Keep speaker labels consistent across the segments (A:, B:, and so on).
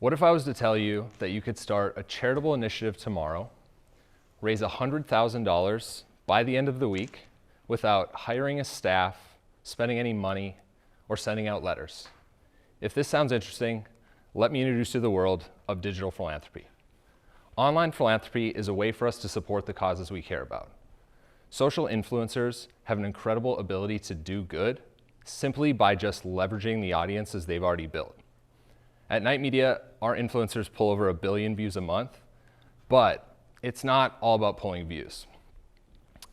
A: What if I was to tell you that you could start a charitable initiative tomorrow, raise $100,000 by the end of the week without hiring a staff, spending any money, or sending out letters? If this sounds interesting, let me introduce you to the world of digital philanthropy. Online philanthropy is a way for us to support the causes we care about. Social influencers have an incredible ability to do good simply by just leveraging the audiences they've already built. At Knight Media, our influencers pull over 1 billion views a month, but it's not all about pulling views.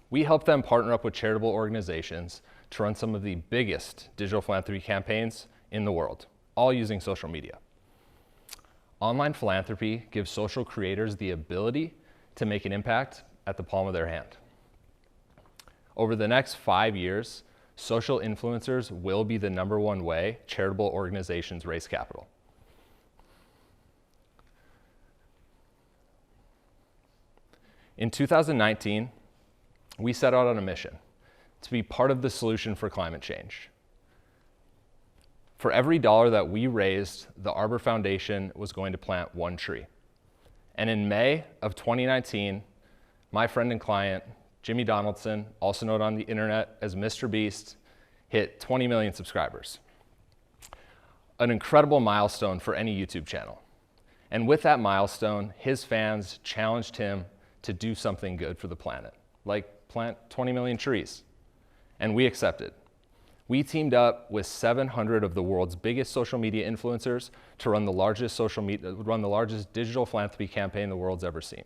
A: We help them partner up with charitable organizations to run some of the biggest digital philanthropy campaigns in the world, all using social media. Online philanthropy gives social creators the ability to make an impact at the palm of their hand. Over the next 5 years, social influencers will be the #1 way charitable organizations raise capital. In 2019, we set out on a mission to be part of the solution for climate change. For every dollar that we raised, the Arbor Foundation was going to plant 1 tree. And in May of 2019, my friend and client, Jimmy Donaldson, also known on the internet as Mr. Beast, hit 20 million subscribers. An incredible milestone for any YouTube channel. And with that milestone, his fans challenged him to do something good for the planet, like plant 20 million trees. And we accepted. We teamed up with 700 of the world's biggest social media influencers to run the largest digital philanthropy campaign the world's ever seen.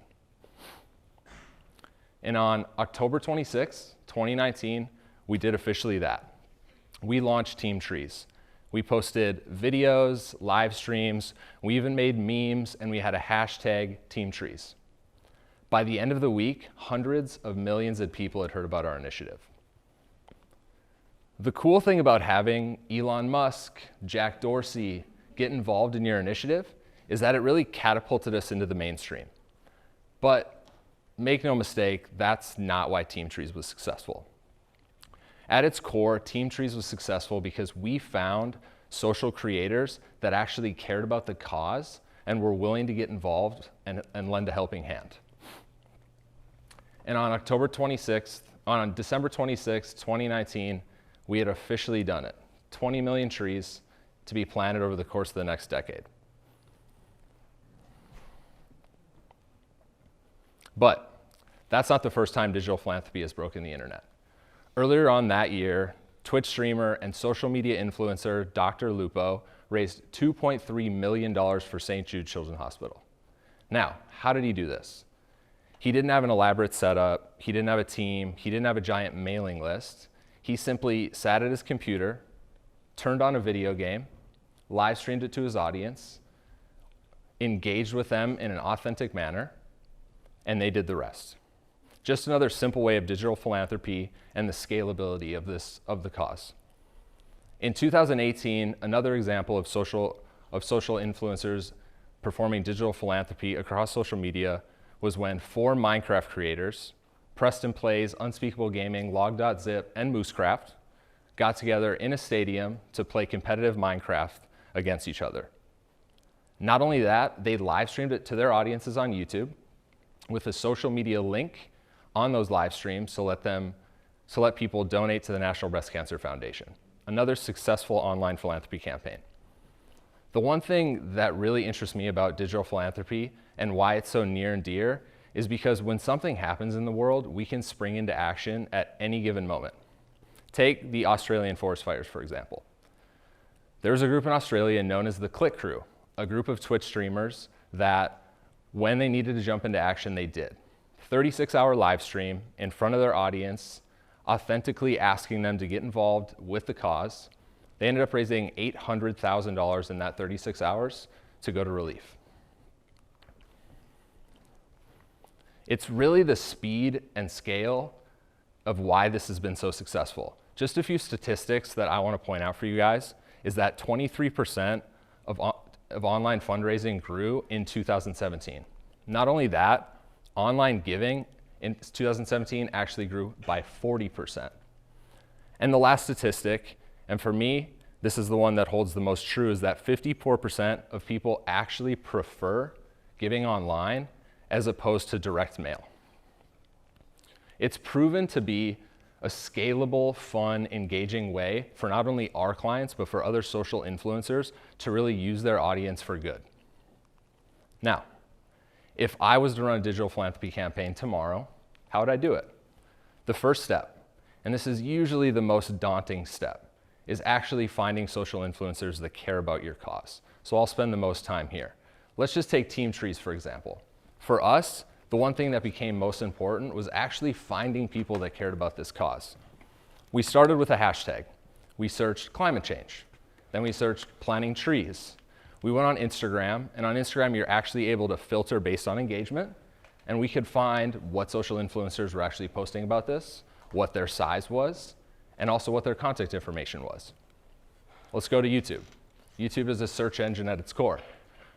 A: And on October 26, 2019, we did officially that. We launched Team Trees. We posted videos, live streams, we even made memes, and we had a hashtag Team Trees. By the end of the week, hundreds of millions of people had heard about our initiative. The cool thing about having Elon Musk, Jack Dorsey get involved in your initiative is that it really catapulted us into the mainstream. But make no mistake, that's not why Team Trees was successful. At its core, Team Trees was successful because we found social creators that actually cared about the cause and were willing to get involved and lend a helping hand. And on December 26, 2019, we had officially done it. 20 million trees to be planted over the course of the next decade. But that's not the first time digital philanthropy has broken the internet. Earlier on that year, Twitch streamer and social media influencer Dr. Lupo raised $2.3 million for St. Jude Children's Hospital. Now, how did he do this? He didn't have an elaborate setup, he didn't have a team, he didn't have a giant mailing list. He simply sat at his computer, turned on a video game, live streamed it to his audience, engaged with them in an authentic manner, and they did the rest. Just another simple way of digital philanthropy and the scalability of the cause. In 2018, another example of social influencers performing digital philanthropy across social media was when 4 Minecraft creators, Preston Plays, Unspeakable Gaming, Log.zip, and Moosecraft, got together in a stadium to play competitive Minecraft against each other. Not only that, they live streamed it to their audiences on YouTube with a social media link on those live streams to let people donate to the National Breast Cancer Foundation. Another successful online philanthropy campaign. The one thing that really interests me about digital philanthropy and why it's so near and dear is because when something happens in the world, we can spring into action at any given moment. Take the Australian forest fires, for example. There's a group in Australia known as the Click Crew, a group of Twitch streamers that when they needed to jump into action, they did. 36-hour live stream in front of their audience, authentically asking them to get involved with the cause. They ended up raising $800,000 in that 36 hours to go to relief. It's really the speed and scale of why this has been so successful. Just a few statistics that I want to point out for you guys is that 23% of online fundraising grew in 2017. Not only that, online giving in 2017 actually grew by 40%. And the last statistic, and for me, this is the one that holds the most true, is that 54% of people actually prefer giving online as opposed to direct mail. It's proven to be a scalable, fun, engaging way for not only our clients, but for other social influencers to really use their audience for good. Now, if I was to run a digital philanthropy campaign tomorrow, how would I do it? The first step, and this is usually the most daunting step, is actually finding social influencers that care about your cause. So I'll spend the most time here. Let's just take Team Trees, for example. For us, the one thing that became most important was actually finding people that cared about this cause. We started with a hashtag. We searched climate change. Then we searched planting trees. We went on Instagram, and on Instagram, you're actually able to filter based on engagement, and we could find what social influencers were actually posting about this, what their size was, and also what their contact information was. Let's go to YouTube. YouTube is a search engine at its core.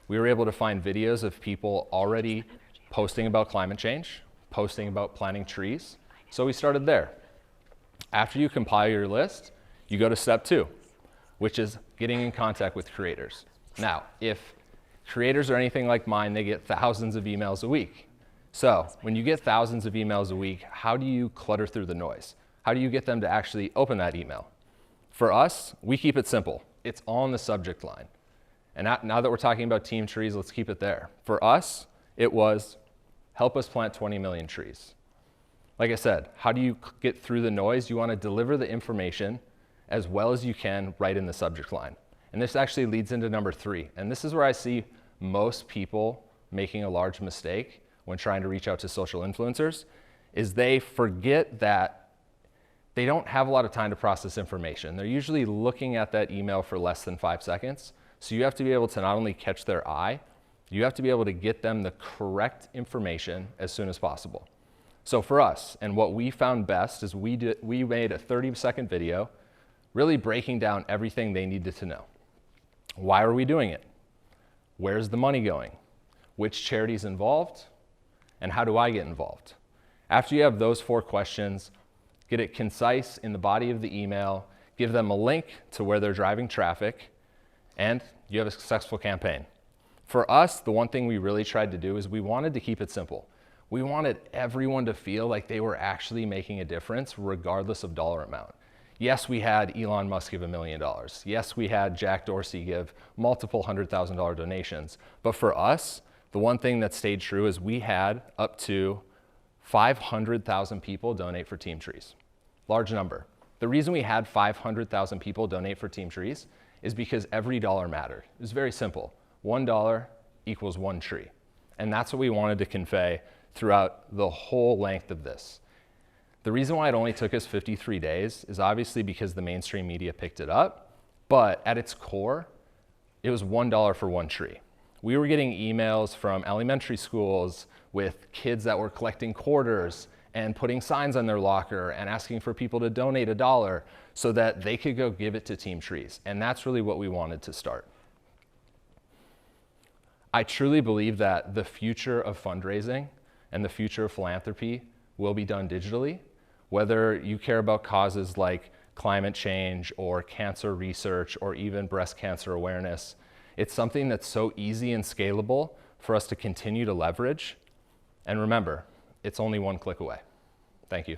A: We were able to find videos of people already posting about climate change, posting about planting trees, so we started there. After you compile your list, you go to step 2, which is getting in contact with creators. Now, if creators are anything like mine, they get thousands of emails a week. So when you get thousands of emails a week, how do you clutter through the noise? How do you get them to actually open that email? For us, we keep it simple. It's on the subject line. And now that we're talking about Team Trees, let's keep it there. For us, it was, help us plant 20 million trees. Like I said, how do you get through the noise? You want to deliver the information as well as you can right in the subject line. And this actually leads into number 3. And this is where I see most people making a large mistake when trying to reach out to social influencers, is they forget that they don't have a lot of time to process information. They're usually looking at that email for less than 5 seconds. So you have to be able to not only catch their eye, you have to be able to get them the correct information as soon as possible. So for us, and what we found best is we made a 30-second video really breaking down everything they needed to know. Why are we doing it? Where's the money going? Which charity's involved? And how do I get involved? After you have those 4 questions, get it concise in the body of the email, give them a link to where they're driving traffic, and you have a successful campaign. For us, the one thing we really tried to do is we wanted to keep it simple. We wanted everyone to feel like they were actually making a difference regardless of dollar amount. Yes, we had Elon Musk give $1 million. Yes, we had Jack Dorsey give multiple $100,000 donations. But for us, the one thing that stayed true is we had up to 500,000 people donate for Team Trees. Large number. The reason we had 500,000 people donate for Team Trees is because every dollar mattered. It was very simple. $1 equals 1 tree. And that's what we wanted to convey throughout the whole length of this. The reason why it only took us 53 days is obviously because the mainstream media picked it up, but at its core, it was $1 for 1 tree. We were getting emails from elementary schools with kids that were collecting quarters and putting signs on their locker and asking for people to donate $1 so that they could go give it to Team Trees. And that's really what we wanted to start. I truly believe that the future of fundraising and the future of philanthropy will be done digitally. Whether you care about causes like climate change or cancer research or even breast cancer awareness, it's something that's so easy and scalable for us to continue to leverage. And remember, it's only 1 click away. Thank you.